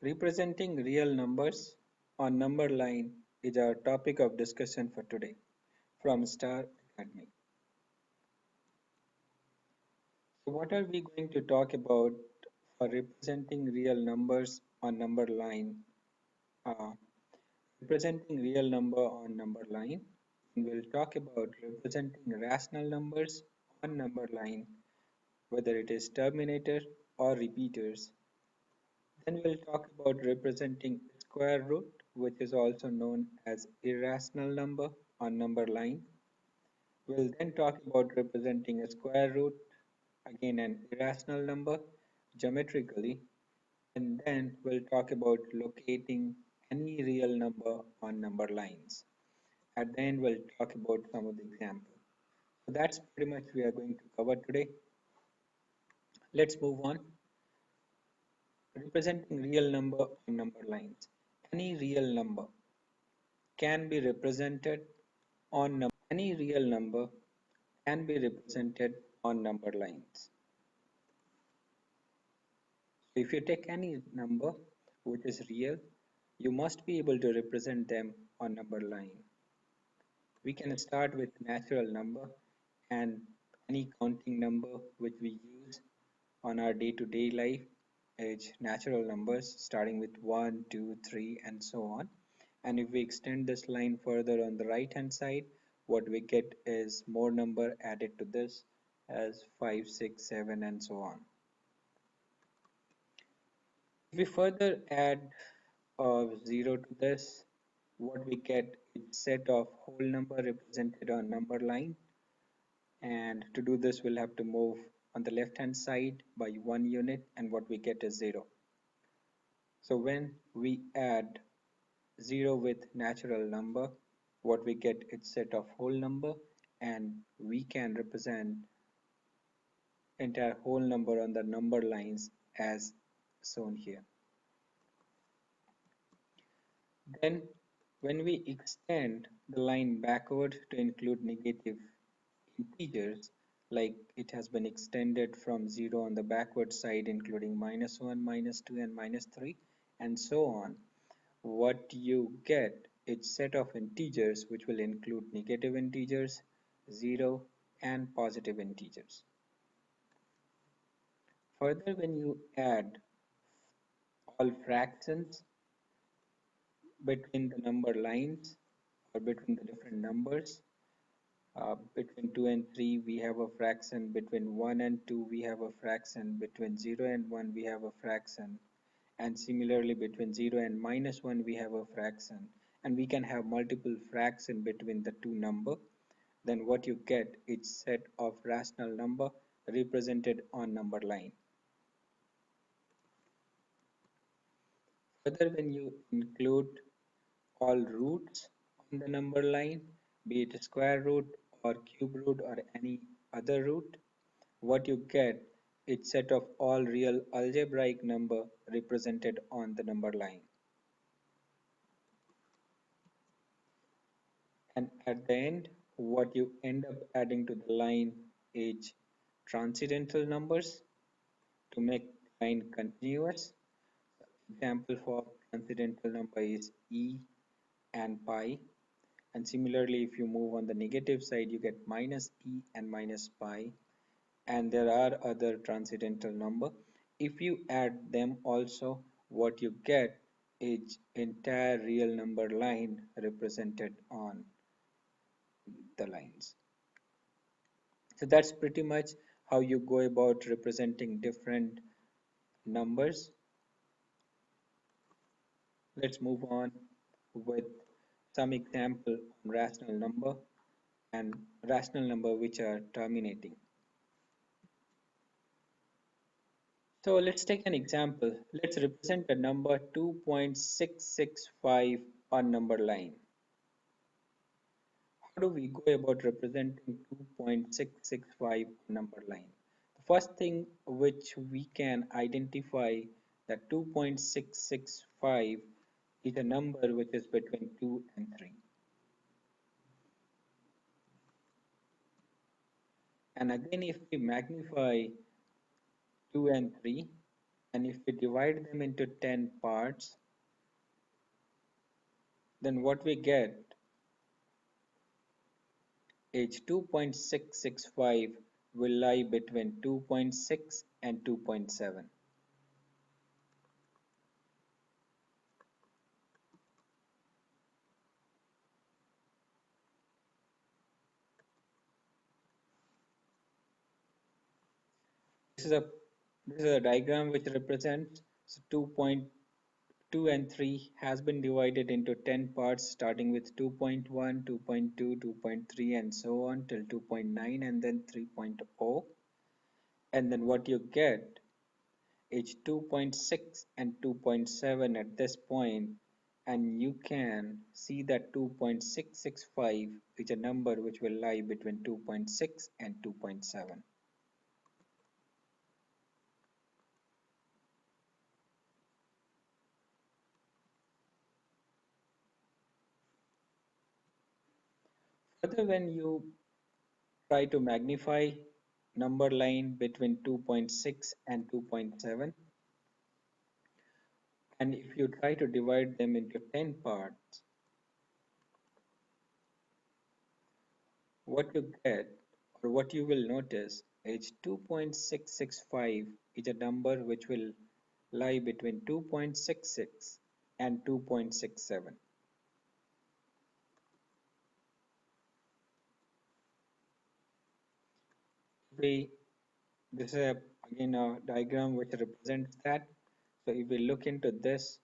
Representing real numbers on number line is our topic of discussion for today from Star Academy. So what are we going to talk about for representing real numbers on number line? Uh, Representing real number on number line. We'll talk about representing rational numbers on number line, whether it is terminator or repeaters. Then we'll talk about representing square root, which is also known as irrational number on number line. We'll then talk about representing a square root, again an irrational number, geometrically, and then we'll talk about locating any real number on number lines. At the end, we'll talk about some of the examples. So that's pretty much we are going to cover today. Let's move on. Representing real number on number lines. Any real number can be represented on any real number can be represented on number lines. So if you take any number which is real, you must be able to represent them on number line. We can start with natural number and any counting number which we use on our day-to-day life is natural numbers starting with 1, 2, 3 and so on. And if we extend this line further on the right hand side, what we get is more number added to this as 5, 6, 7 and so on. If we further add a 0 to this, what we get is set of whole number represented on number line, and to do this we'll have to move on the left hand side by 1 unit, and what we get is 0. So when we add 0 with natural number, what we get is set of whole number, and we can represent entire whole number on the number lines as shown here. Then when we extend the line backward to include negative integers, like it has been extended from 0 on the backward side including -1, -2 and -3 and so on, what you get is set of integers which will include negative integers, 0 and positive integers. Further, when you add all fractions between the number lines or between the different numbers, between 2 and 3 we have a fraction, between 1 and 2 we have a fraction, between 0 and 1 we have a fraction, and similarly between 0 and -1 we have a fraction, and we can have multiple fractions between the two number. Then what you get is set of rational number represented on number line. Further, when you include all roots on the number line, be it square root or cube root or any other root, what you get is set of all real algebraic number represented on the number line. And at the end, what you end up adding to the line is transcendental numbers to make the line continuous. Example for transcendental number is e and pi. And similarly, if you move on the negative side, you get minus e and minus pi. And there are other transcendental number. If you add them also, what you get is entire real number line represented on the lines. So that's pretty much how you go about representing different numbers. Let's move on with some example on rational number and rational number which are terminating. So let's take an example. Let's represent the number 2.665 on number line. How do we go about representing 2.665 on number line? The first thing which we can identify that 2.665 is a number which is between 2 and 3. And again, if we magnify 2 and 3, and if we divide them into 10 parts, then what we get is 2.665 will lie between 2.6 and 2.7. This is a this is a diagram which represents 2.2 and 3 has been divided into 10 parts starting with 2.1, 2.2, 2.3 and so on till 2.9 and then 3.0, and then what you get is 2.6 and 2.7 at this point, and you can see that 2.665 is a number which will lie between 2.6 and 2.7. Further, when you try to magnify number line between 2.6 and 2.7, and if you try to divide them into 10 parts, what you get or what you will notice is 2.665 is a number which will lie between 2.66 and 2.67. We, this is again a diagram which represents that. So if we look into this,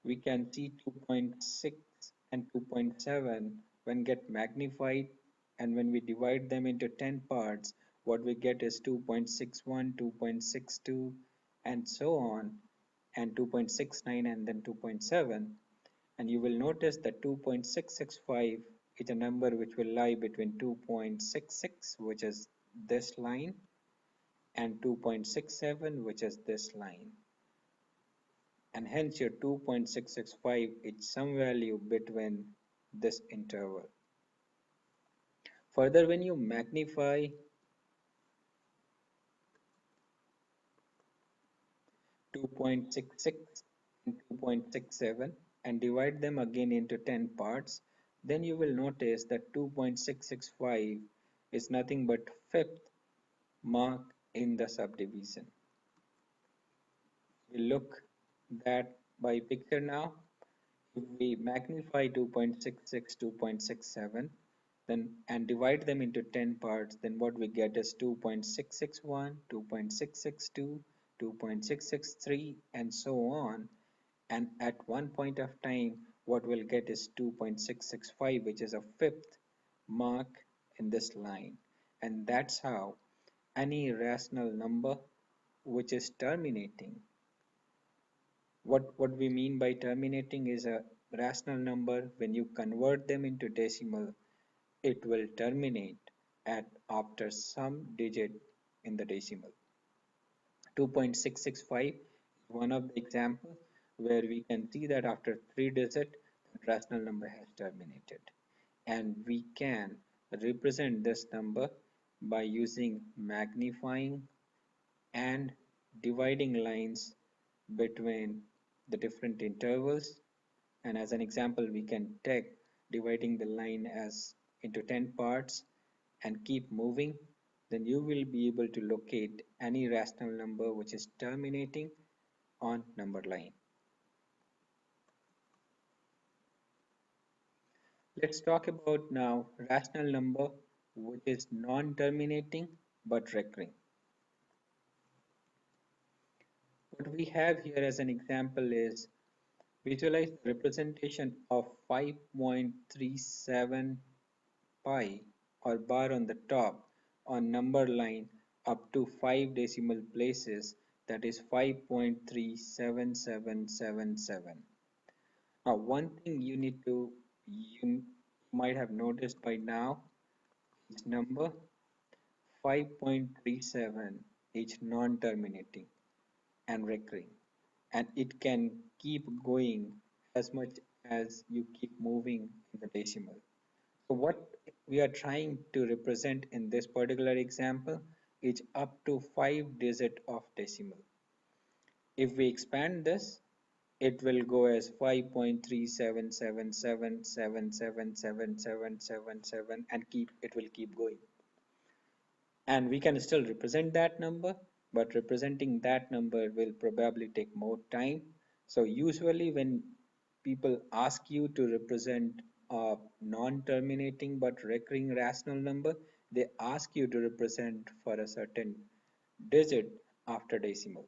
we can see 2.6 and 2.7 when get magnified, and when we divide them into 10 parts, what we get is 2.61, 2.62 and so on, and 2.69 and then 2.7. And you will notice that 2.665 is a number which will lie between 2.66, which is this line, and 2.67, which is this line, and hence your 2.665 is some value between this interval. Further, when you magnify 2.66 and 2.67 and divide them again into 10 parts, then you will notice that 2.665 is nothing but fifth mark in the subdivision. We look that by picture now. If we magnify 2.66, 2.67, then and divide them into 10 parts, then what we get is 2.661, 2.662, 2.663 and so on. And at one point of time, what we'll get is 2.665, which is a fifth mark in this line. And that's how any rational number which is terminating. What we mean by terminating is a rational number. When you convert them into decimal, it will terminate at after some digit in the decimal. 2.665 is one of the examples where we can see that after 3 digits, the rational number has terminated. And we can represent this number by using magnifying and dividing lines between the different intervals. And as an example, we can take dividing the line as into 10 parts and keep moving. Then you will be able to locate any rational number which is terminating on number line. Let's talk about now rational number which is non-terminating but recurring. What we have here as an example is visualize the representation of 5.37 pi or bar on the top on number line up to 5 decimal places, that is 5.37777. Now one thing you might have noticed by now is number 5.37 is non-terminating and recurring, and it can keep going as much as you keep moving in the decimal. So what we are trying to represent in this particular example, is up to 5 digit of decimal. If we expand this, it will go as 5.3777777777 and it will keep going. And we can still represent that number, but representing that number will probably take more time. So usually when people ask you to represent a non-terminating but recurring rational number, they ask you to represent for a certain digit after decimal.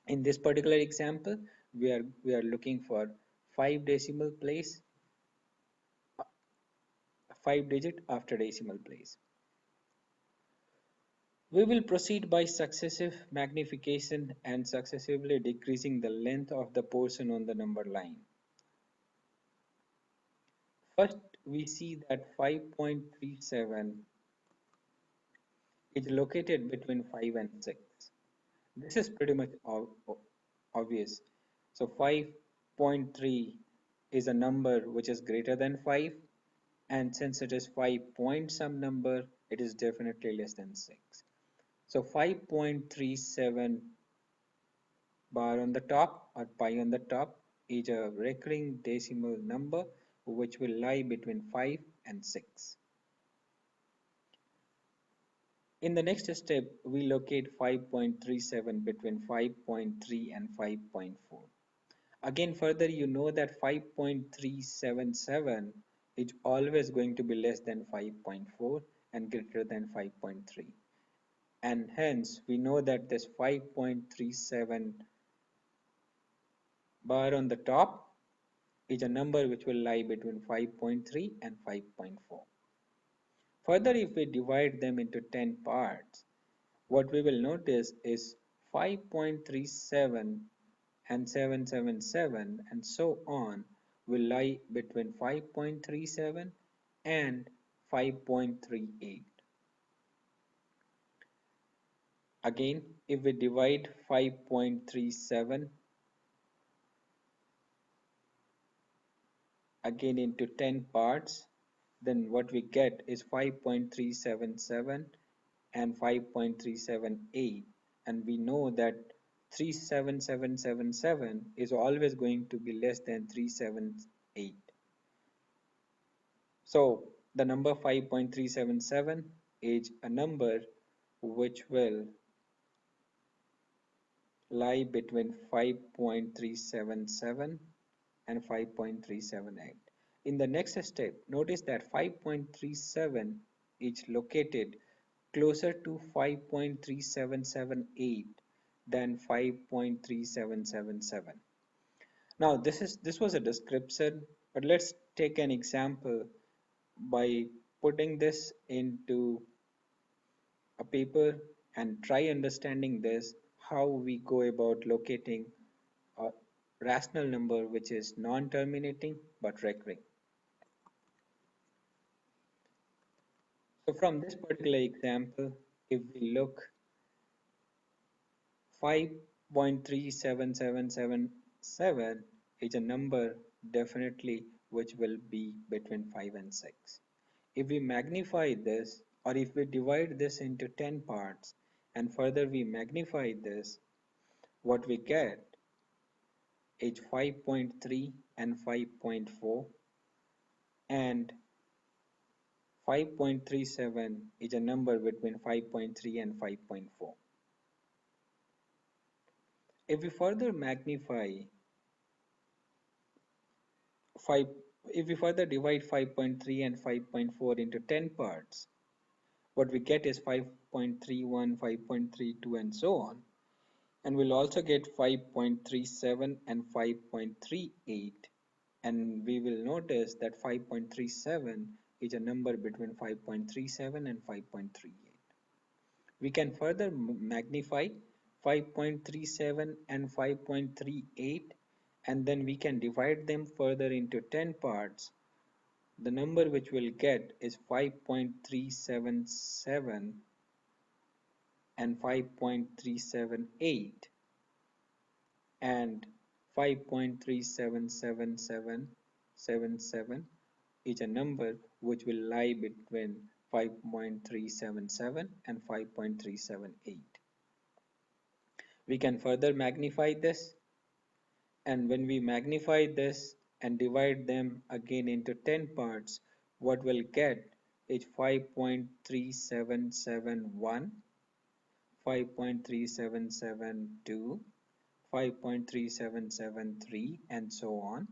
In this particular example, we are looking for 5 decimal place, 5 digit after decimal place. We will proceed by successive magnification and successively decreasing the length of the portion on the number line. First, we see that 5.37 is located between 5 and 6. This is pretty much obvious. So 5.3 is a number which is greater than 5, and since it is 5 point some number, it is definitely less than 6. So 5.37 bar on the top or pi on the top is a recurring decimal number which will lie between 5 and 6. In the next step, we locate 5.37 between 5.3 and 5.4. Again, further, you know that 5.377 is always going to be less than 5.4 and greater than 5.3. And hence, we know that this 5.37 bar on the top is a number which will lie between 5.3 and 5.4. Further, if we divide them into 10 parts, what we will notice is 5.37 and 777 and so on will lie between 5.37 and 5.38. Again, if we divide 5.37 again into 10 parts, then what we get is 5.377 and 5.378, and we know that 37777 is always going to be less than 378. So the number 5.377 is a number which will lie between 5.377 and 5.378. In the next step, notice that 5.37 is located closer to 5.3778 than 5.3777. Now this was a description, but let's take an example by putting this into a paper and try understanding this, how we go about locating a rational number which is non-terminating but recurring. So from this particular example, if we look, 5.37777 is a number definitely which will be between 5 and 6. If we magnify this, or if we divide this into 10 parts and further we magnify this, what we get is 5.3 and 5.4, and 5.37 is a number between 5.3 and 5.4. If we further magnify 5, if we further divide 5.3 and 5.4 into 10 parts, what we get is 5.31, 5.32 and so on. And we'll also get 5.37 and 5.38, and we will notice that 5.37 is a number between 5.37 and 5.38. We can further magnify 5.37 and 5.38, and then we can divide them further into 10 parts. The number which we'll get is 5.377 and 5.378, and 5.37777 is a number which will lie between 5.377, and 5.378. We can further magnify this, and when we magnify this and divide them again into 10 parts, what we'll get is 5.3771, 5.3772, 5.3773, and so on.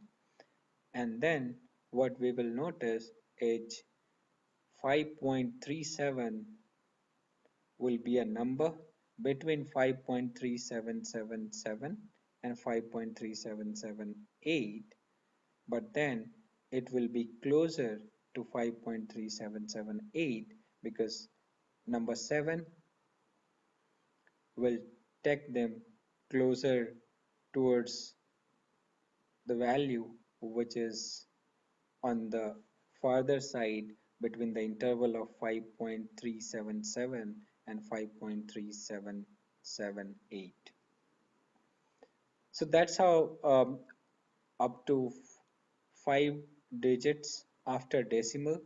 And then what we will notice is 5.37 will be a number between 5.3777 and 5.3778, but then it will be closer to 5.3778 because number 7 will take them closer towards the value which is on the farther side between the interval of 5.377 and 5.3778. So that's how up to 5 digits after decimal,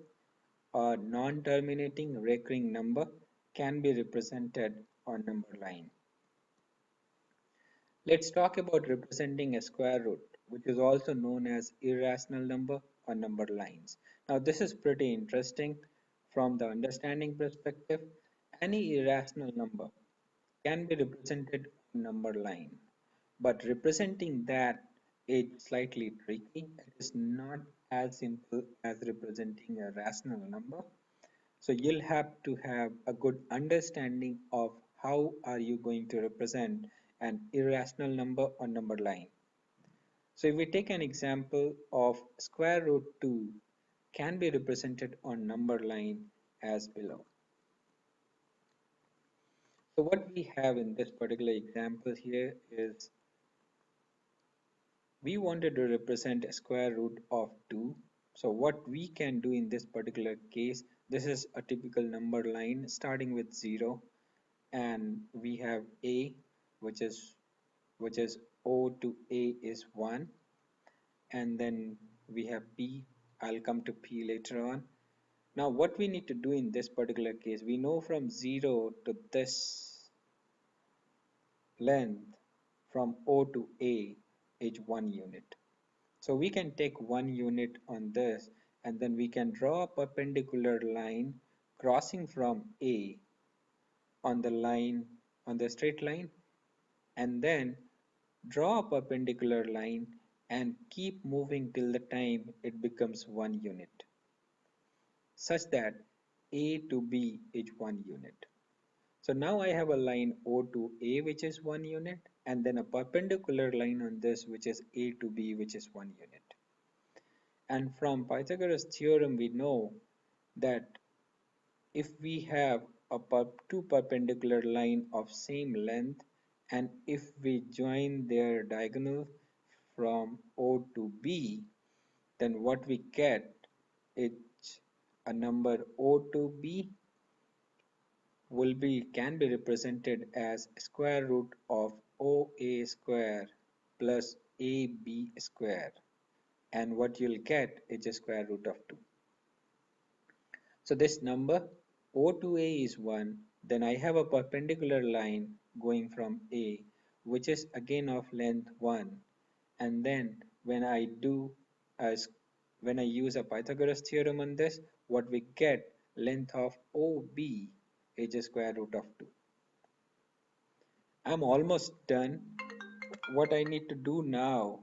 a non-terminating recurring number can be represented on number line. Let's talk about representing a square root, which is also known as irrational number on number lines. Now, this is pretty interesting from the understanding perspective. Any irrational number can be represented on number line, but representing that is slightly tricky. It is not as simple as representing a rational number. So you'll have to have a good understanding of how are you going to represent an irrational number on number line. So if we take an example of square root 2 can be represented on number line as below. So what we have in this particular example here is we wanted to represent a square root of 2. So what we can do in this particular case, this is a typical number line starting with 0, and we have a which is o to a is 1, and then we have p. I'll come to p later on. Now what we need to do in this particular case, we know from 0 to this length from o to a is 1 unit. So we can take 1 unit on this, and then we can draw a perpendicular line crossing from a on the line, on the straight line, and then draw a perpendicular line and keep moving till the time it becomes 1 unit, such that A to B is 1 unit. So now I have a line O to A which is 1 unit, and then a perpendicular line on this which is A to B which is 1 unit. And from Pythagoras theorem we know that if we have two perpendicular line of same length, and if we join their diagonal from O to B, then what we get is a number O to B can be represented as square root of OA square plus AB square, and what you'll get is a square root of 2. So this number O to A is 1, then I have a perpendicular line going from A which is again of length 1, and then when I use a Pythagoras theorem on this, what we get length of OB is a square root of 2. I'm almost done. What I need to do now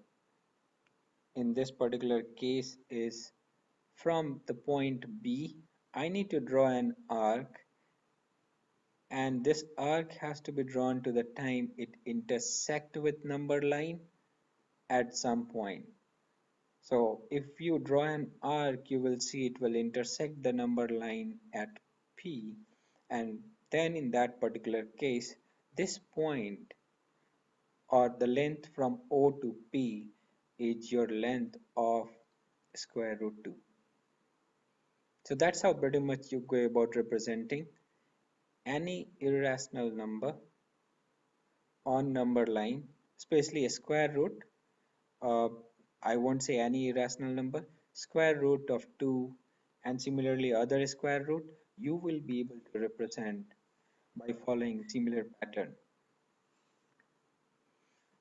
in this particular case is from the point B, I need to draw an arc, and this arc has to be drawn to the time it intersect with number line at some point. So if you draw an arc, you will see it will intersect the number line at P, and then in that particular case, this point or the length from O to P is your length of square root 2. So that's how pretty much you go about representing any irrational number on number line, especially a square root. Uh, I won't say any irrational number, square root of 2, and similarly other square root. you will be able to represent by following similar pattern.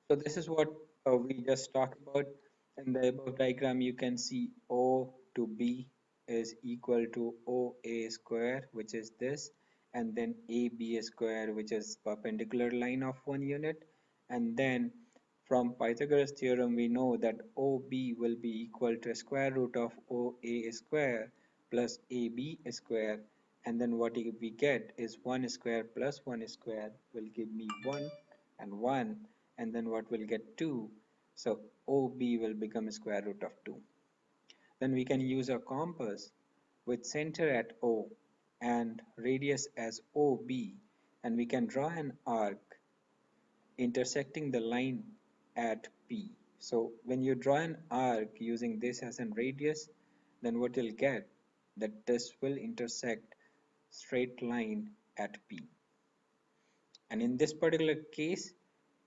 So this is what we just talked about. In the above diagram, you can see O to B is equal to OA square, which is this, and then AB square, which is perpendicular line of 1 unit. And then from Pythagoras theorem, we know that OB will be equal to square root of OA square plus AB square. And then what we get is 1 square plus 1 square will give me 1 and 1, and then what will get 2. So OB will become square root of 2. Then we can use a compass with center at O and radius as OB, and we can draw an arc intersecting the line at P. So when you draw an arc using this as a radius, then what you'll get that this will intersect straight line at P. And in this particular case,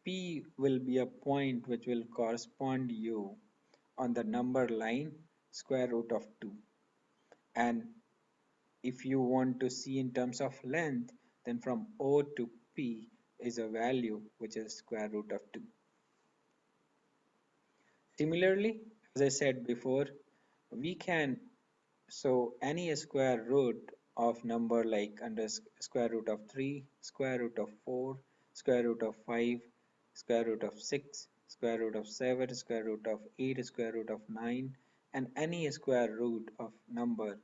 P will be a point which will correspond you on the number line square root of 2. And if you want to see in terms of length, then from O to P is a value which is square root of 2. Similarly, as I said before, we can, so any square root of number like under square root of 3, square root of 4, square root of 5, square root of 6, square root of 7, square root of 8, square root of 9, and any square root of number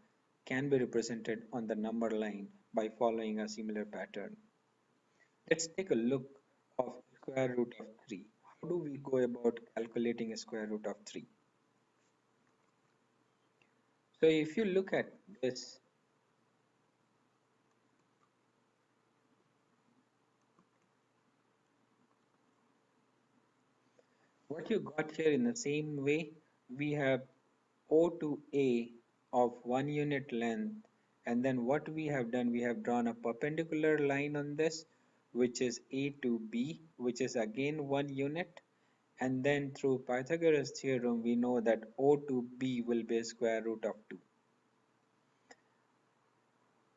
can be represented on the number line by following a similar pattern. Let's take a look of square root of 3. How do we go about calculating a square root of 3? So if you look at this, what you got here in the same way, we have O to A of 1 unit length, and then what we have done, we have drawn a perpendicular line on this, which is A to B, which is again 1 unit, and then through Pythagoras theorem, we know that O to B will be square root of 2.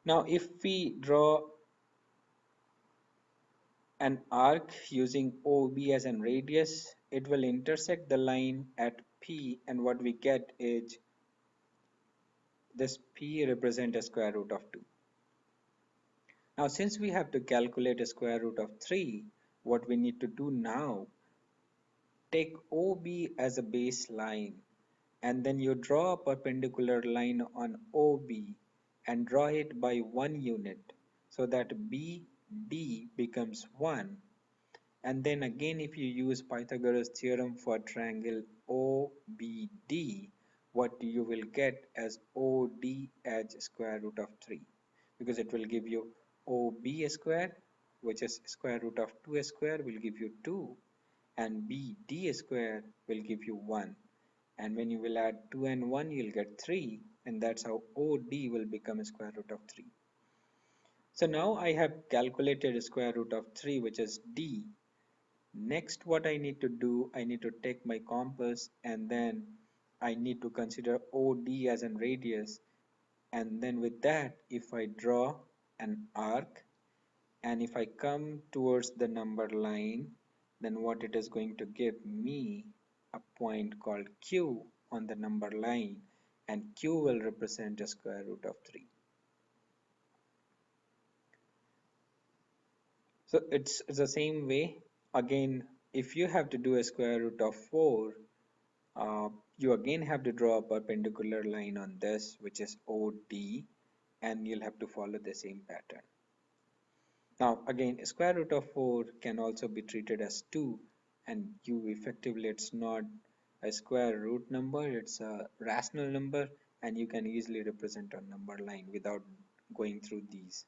Now, if we draw an arc using OB as a radius, it will intersect the line at P, and what we get is this P represent a square root of 2. Now since we have to calculate a square root of 3, what we need to do now, take OB as a baseline, and then you draw a perpendicular line on OB and draw it by 1 unit so that BD becomes 1. And then again, if you use Pythagoras theorem for triangle OBD, what you will get as OD as square root of 3, because it will give you OB square, which is square root of 2 square, will give you 2, and BD square will give you 1. And when you will add 2 and 1, you'll get 3, and that's how OD will become square root of 3. So now I have calculated square root of 3, which is D. Next, what I need to do, I need to take my compass, and then I need to consider OD as a radius, and then with that, if I draw an arc and if I come towards the number line, then what it is going to give me a point called Q on the number line, and Q will represent a square root of 3. So it's the same way. Again, if you have to do a square root of 4, you again have to draw a perpendicular line on this, which is OD, and you'll have to follow the same pattern. Now again, square root of 4 can also be treated as 2, and you effectively, it's not a square root number, it's a rational number, and you can easily represent a number line without going through these.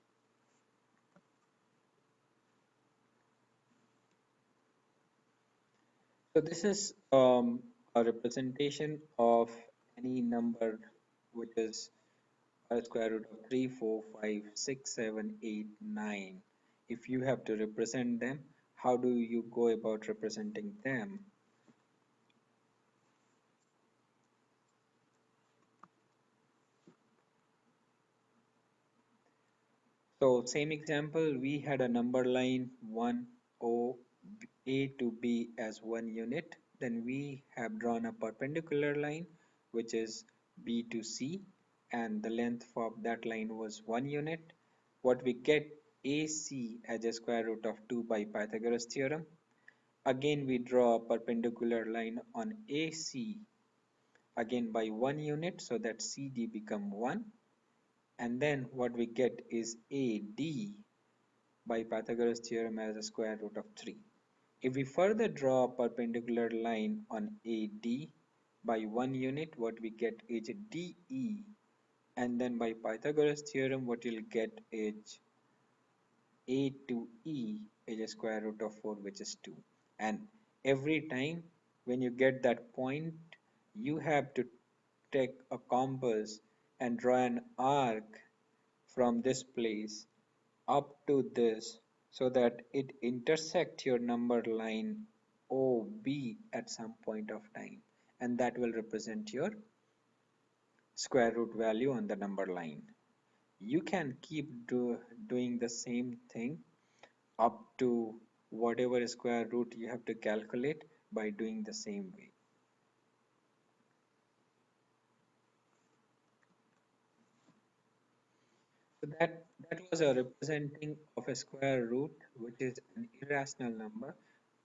So this is a representation of any number which is a square root of 3, 4, 5, 6, 7, 8, 9. If you have to represent them, how do you go about representing them? So same example, we had a number line 1 O A to B as 1 unit. Then we have drawn a perpendicular line which is B to C, and the length of that line was 1 unit. What we get AC as a square root of 2 by Pythagoras theorem. Again we draw a perpendicular line on AC again by 1 unit, so that CD become 1, and then what we get is AD by Pythagoras theorem as a square root of 3. If we further draw a perpendicular line on AD by 1 unit, what we get is DE, and then by Pythagoras theorem what you'll get is A to E is a square root of 4, which is 2. And every time when you get that point, you have to take a compass and draw an arc from this place up to this, so that it intersects your number line OB at some point of time, and that will represent your square root value on the number line. You can keep doing the same thing up to whatever square root you have to calculate by doing the same way. So that was a representing of a square root, which is an irrational number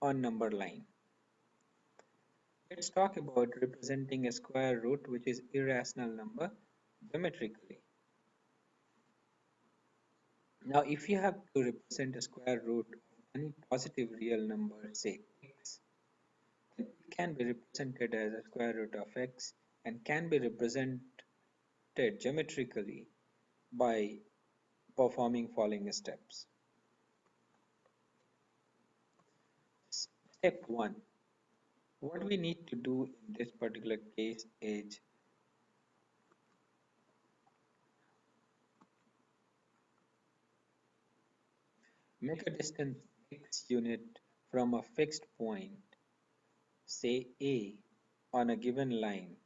on number line. Let's talk about representing a square root which is irrational number geometrically. Now, if you have to represent a square root of any positive real number, say x, then it can be represented as a square root of x and can be represented geometrically by performing following steps. Step 1. What we need to do in this particular case is make a distance x unit from a fixed point, say A, on a given line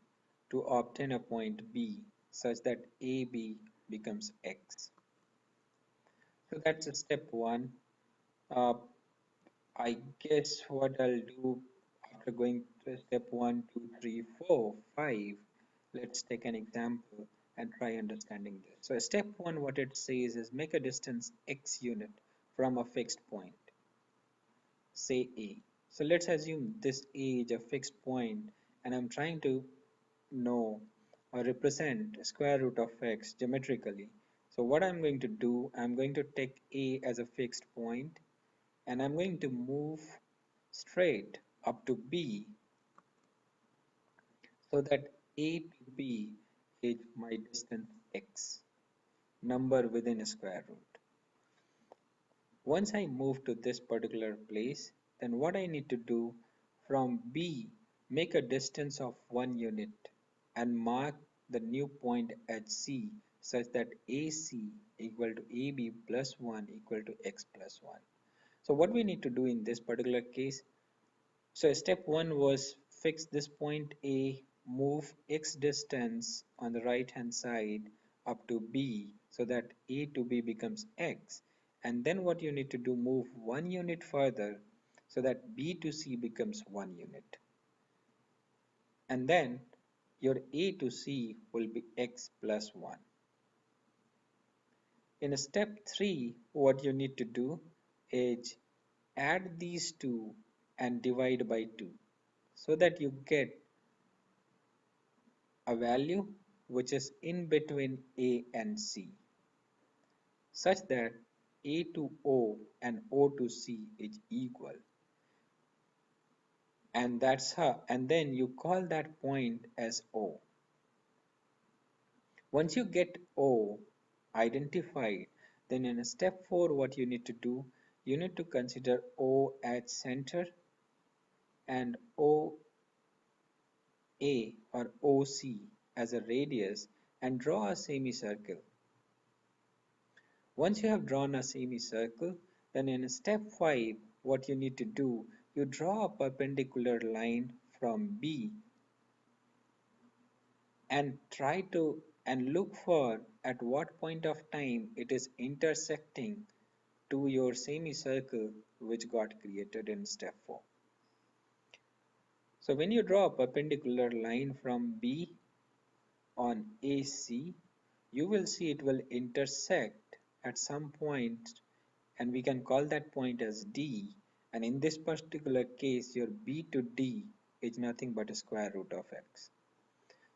to obtain a point B such that AB becomes x. So that's step 1. Uh, I guess what I'll do after going to step 1, 2, 3, 4, 5, let's take an example and try understanding this. So step 1, what it says is make a distance x unit from a fixed point, say A. So let's assume this A is a fixed point and I'm trying to know or represent square root of x geometrically. So what I'm going to do, I'm going to take A as a fixed point and I'm going to move straight up to B, so that A to B is my distance x, number within a square root. Once I move to this particular place, then what I need to do, from B, make a distance of 1 unit and mark the new point at C such that AC equal to AB plus 1 equal to x plus 1. So what we need to do in this particular case, so step 1 was fix this point A, move x distance on the right hand side up to B so that A to B becomes x, and then what you need to do, move 1 unit further so that B to C becomes 1 unit, and then your A to C will be x plus 1. In step 3, what you need to do is add these two and divide by 2 so that you get a value which is in between A and C, such that A to O and O to C is equal, and that's how, and then you call that point as O. Once you get O identified, then in step 4 what you need to do, you need to consider O as center and OA or OC as a radius and draw a semicircle. Once you have drawn a semicircle, then in step 5, what you need to do, you draw a perpendicular line from B and try to and look for at what point of time it is intersecting to your semicircle which got created in step 4. So when you draw a perpendicular line from B on AC, you will see it will intersect at some point, and we can call that point as D. And in this particular case, your B to D is nothing but a square root of x.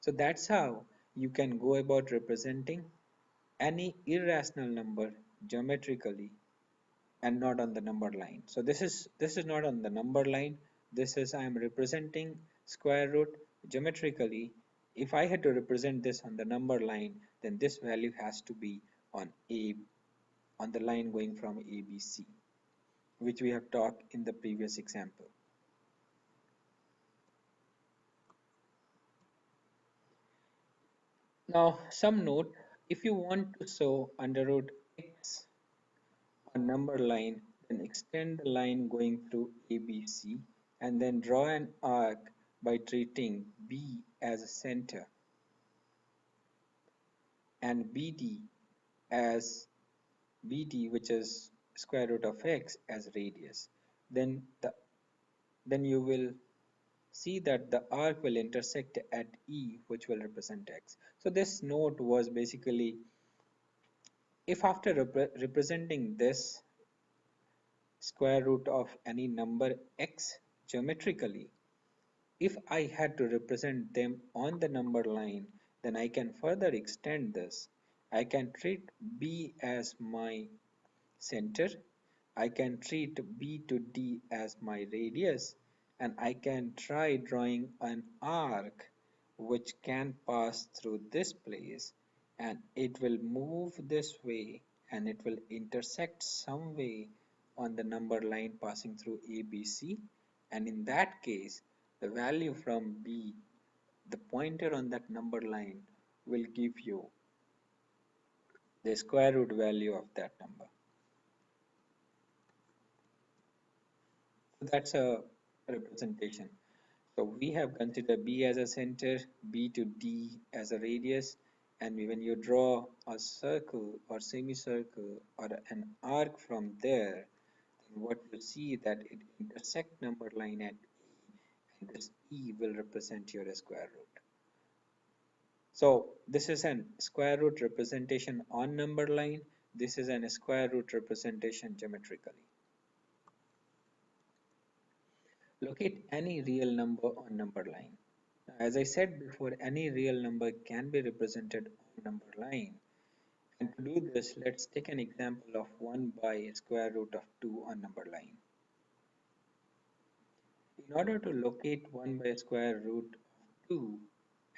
So that's how you can go about representing any irrational number geometrically and not on the number line. So this is not on the number line. This is I am representing square root geometrically. If I had to represent this on the number line, then this value has to be on a on the line going from ABC, which we have talked in the previous example. Now, some note: if you want to show under root x on number line, then extend the line going through ABC and then draw an arc by treating B as a center and as BD, which is square root of x, as radius. Then then you will see that the arc will intersect at E, which will represent x. So this note was basically, if after representing this square root of any number x geometrically, if I had to represent them on the number line, then I can further extend this. I can treat B as my center, I can treat B to D as my radius, and I can try drawing an arc which can pass through this place, and it will move this way and it will intersect some way on the number line passing through ABC, and in that case the value from B, the pointer on that number line, will give you the square root value of that number. So that's a representation. So we have considered B as a center, B to D as a radius, and when you draw a circle or semicircle or an arc from there, then what you see that it intersect number line at E, and this E will represent your square root. So this is an square root representation on number line. This is an square root representation geometrically. Locate any real number on number line. As I said before, any real number can be represented on number line. And to do this, let's take an example of 1 by square root of 2 on number line. In order to locate 1 by square root of 2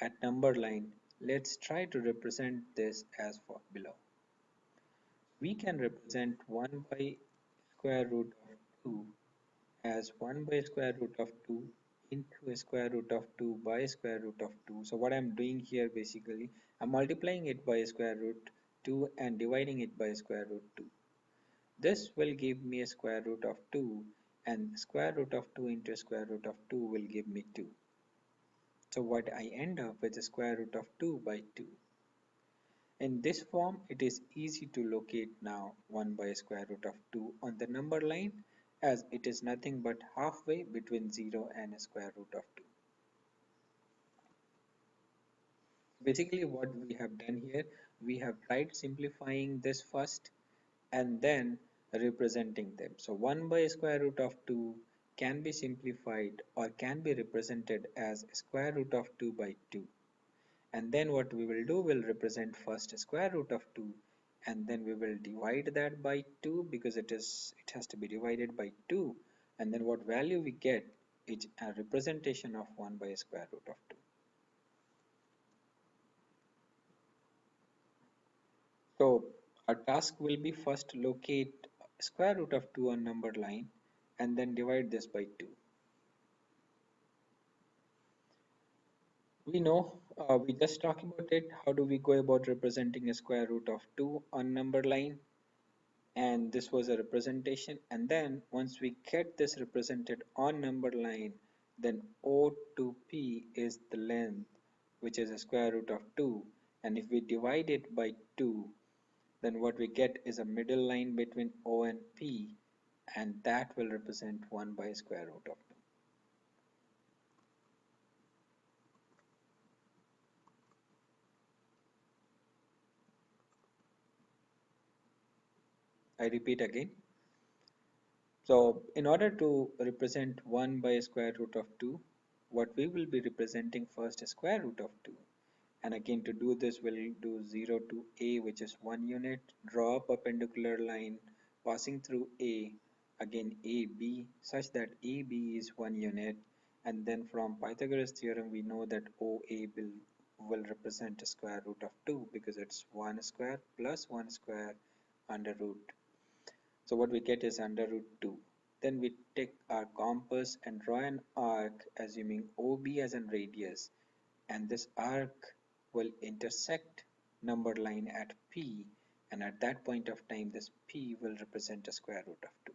at number line, let's try to represent this as for below. We can represent 1 by square root of 2 as 1 by square root of 2 into a square root of 2 by square root of 2. So what I'm doing here, basically I'm multiplying it by square root 2 and dividing it by square root 2. This will give me a square root of 2, and square root of 2 into square root of 2 will give me 2. So what I end up with is square root of 2 by 2. In this form, it is easy to locate now 1 by square root of 2 on the number line, as it is nothing but halfway between 0 and square root of 2. Basically what we have done here, we have tried simplifying this first and then representing them. So 1 by square root of 2 can be simplified or can be represented as square root of 2 by 2. And then what we will do, we'll represent first square root of 2, and then we will divide that by 2 because it has to be divided by 2, and then what value we get is a representation of 1 by square root of 2. So our task will be first locate square root of 2 on number line and then divide this by 2. We know, we just talked about it. How do we go about representing a square root of 2 on number line? And this was a representation, and then once we get this represented on number line, then O to P is the length, which is a square root of 2, And if we divide it by 2, then what we get is a middle line between O and P, and that will represent 1 by square root of 2. I repeat again. So in order to represent 1 by square root of 2, what we will be representing first is square root of 2. And again, to do this, we'll do 0 to a, which is 1 unit, draw a perpendicular line passing through a, again ab, such that ab is 1 unit. And then from Pythagoras theorem, we know that oa will represent a square root of 2 because it's 1 square plus 1 square under root. So what we get is under root 2. Then we take our compass and draw an arc assuming OB as a radius, and this arc will intersect number line at P, and at that point of time this P will represent a square root of 2.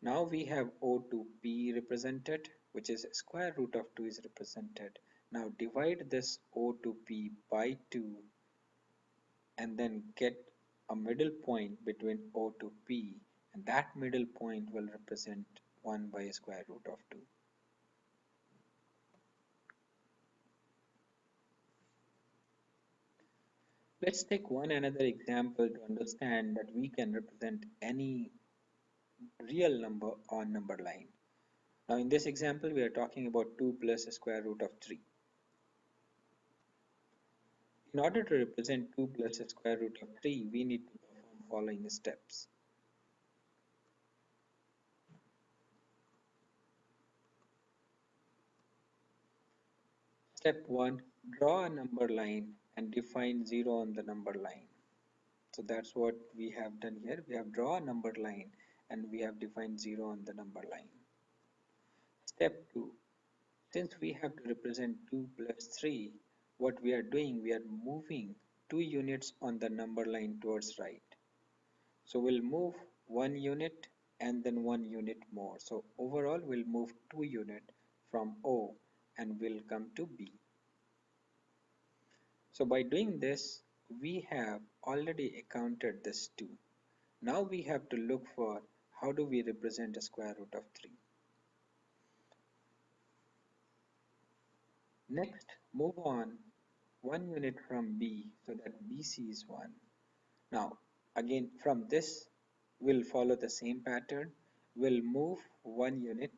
Now we have O to P represented, which is square root of 2 is represented. Now divide this O to P by 2 and then get a middle point between O to P, and that middle point will represent 1 by square root of 2. Let's take one another example to understand that we can represent any real number on number line. Now in this example we are talking about 2 plus square root of 3. In order to represent 2 plus square root of 3, we need to perform following steps. Step 1. Draw a number line and define 0 on the number line. So that's what we have done here. We have drawn a number line and we have defined 0 on the number line. Step 2. Since we have to represent 2 plus 3, what we are doing, we are moving 2 units on the number line towards right. So we'll move 1 unit and then 1 unit more. So overall we'll move 2 unit from O and we'll come to B. So by doing this, we have already accounted this 2. Now we have to look for how do we represent a square root of 3. Next, move on 1 unit from B so that BC is 1. Now, again from this, we'll follow the same pattern. We'll move 1 unit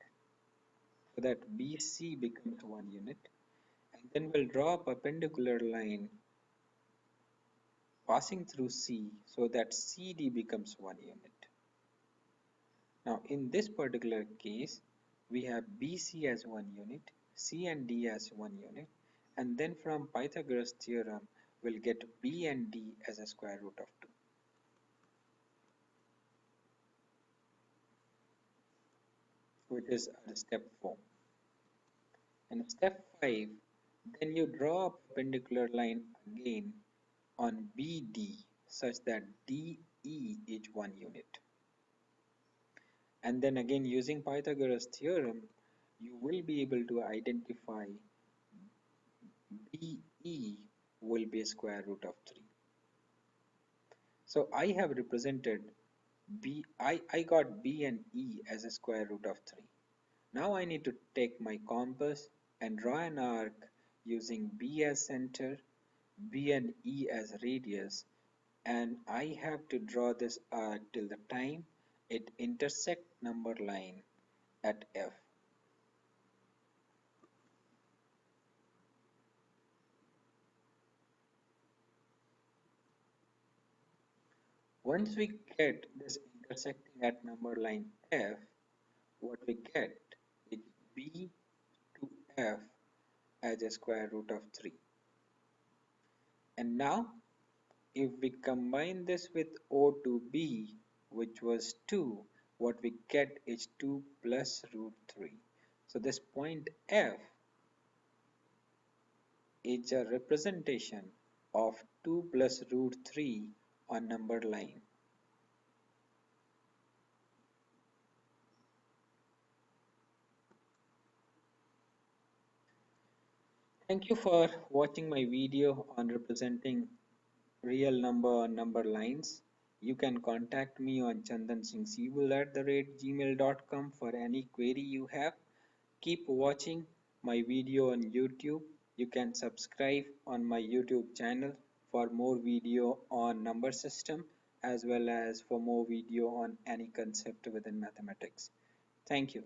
so that BC becomes 1 unit. And then we'll draw a perpendicular line passing through C so that CD becomes 1 unit. Now, in this particular case, we have BC as 1 unit, C and D as 1 unit, and then from Pythagoras theorem, we'll get B and D as a square root of 2. Which is step 4. And step 5, then you draw a perpendicular line again on BD such that DE is 1 unit. And then again using Pythagoras theorem, you will be able to identify BE will be a square root of 3. So I have represented I got B and E as a square root of 3. Now I need to take my compass and draw an arc using B as center, B and E as radius, and I have to draw this arc till the time it intersect number line at F. Once we get this intersecting at number line F, what we get is B to F as a square root of 3. And now if we combine this with O to B, which was 2, what we get is 2 plus root 3. So this point F is a representation of 2 plus root 3 on number line. Thank you for watching my video on representing real number on number lines. You can contact me on chandansinghsibul@gmail.com for any query you have. Keep watching my video on YouTube. You can subscribe on my YouTube channel for more video on number system as well as for more video on any concept within mathematics. Thank you.